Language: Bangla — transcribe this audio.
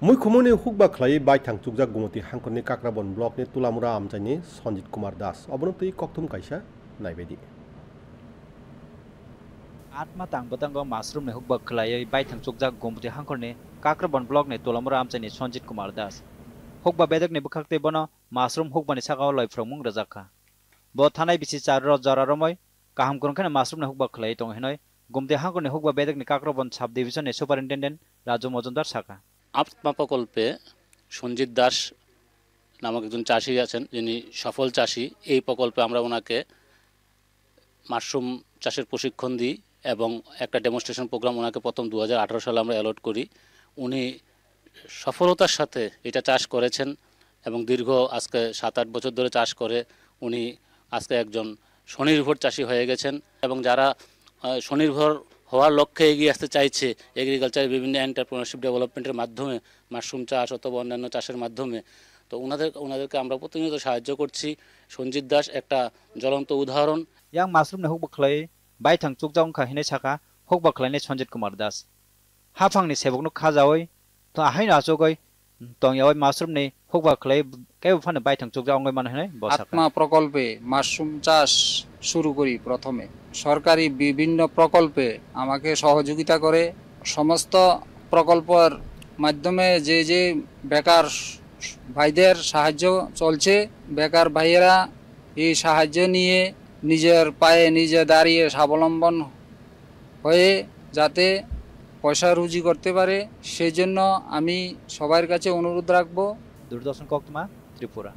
मैखुमनि हुकबा खलाई बायथां चुकजाक गुमति हांखरनि काक्राबन ब्लकनि तुलामुरा आमचाइनि सन्जित कुमार दास अबनतै कक्थुम काइसा नायबायदि आत्मा तांबतांगो मासरूम ने हुकबा खलाई बायथां चुकजाक गुमति हांखरनि काक्राबन ब्लकनि तुलामुरा आमचाइनि सन्जित कुमार दास हुकबा बेदकनि बखाक्ते बनो मासरूम हुकबानि सागाव लयफ्रमुं रजाखा ब थानाय बिसि चार जरारमय काहाम करंखाने मासरूम ने हुकबा खलाई तंग हेनय गुमति हांखरनि हुकबा बेदकनि काक्राबन साब डिविजननि सुपारिनटेन्डेन्ट राजू मजुमदार साखा আত্মা প্রকল্পে সঞ্জিত দাস নামক একজন চাষি আছেন যিনি সফল চাষি। এই প্রকল্পে আমরা ওনাকে মাশরুম চাষের প্রশিক্ষণ দিই এবং একটা ডেমনস্ট্রেশন প্রোগ্রাম ওনাকে প্রথম 2018 সালে আমরা অ্যালট করি। উনি সফলতার সাথে এটা চাষ করেছেন এবং দীর্ঘ আজকে 7-8 বছর ধরে চাষ করে উনি আজকে একজন স্বনির্ভর চাষি হয়ে গেছেন এবং যারা স্বনির্ভর হওয়ার লক্ষ্যে এগিয়ে আসতে চাইছে এগ্রিকালচারের বিভিন্ন এন্টারপ্রেনারশিপ ডেভেলপমেন্টের মাধ্যমে মাশরুম চাষ অথবা অন্যান্য চাষের মাধ্যমে তো ওনাদেরকে আমরা প্রতিনিয়ত সাহায্য করছি। সঞ্জিত দাস একটা জ্বলন্ত উদাহরণ। yang मासरूम ने हुकबा खलाई बायथां चुकजाउं का हिने साखा हुकबा खलाइने सन्जित कुमार दास हाफांनि सेबकनो खाजावै तो आहाइन आचोगै तंयावै मासरूम ने हुकबा खलाई केबो फाने बायथां चुकजाउंगै मान हेने बसाखा আত্মা প্রকল্পে মাশরুম চাষ শুরু করি। প্রথমে সরকারি বিভিন্ন প্রকল্পে আমাকে সহযোগিতা করে। সমস্ত প্রকল্পের মাধ্যমে যে বেকার ভাইদের সাহায্য চলছে, বেকার ভাইয়েরা এই সাহায্য নিয়ে নিজের পায়ে নিজে দাঁড়িয়ে স্বাবলম্বন হয়ে যাতে পয়সা রুজি করতে পারে সেই জন্য আমি সবার কাছে অনুরোধ রাখবো। दूरदर्शन कोक्तमा त्रिपुरा।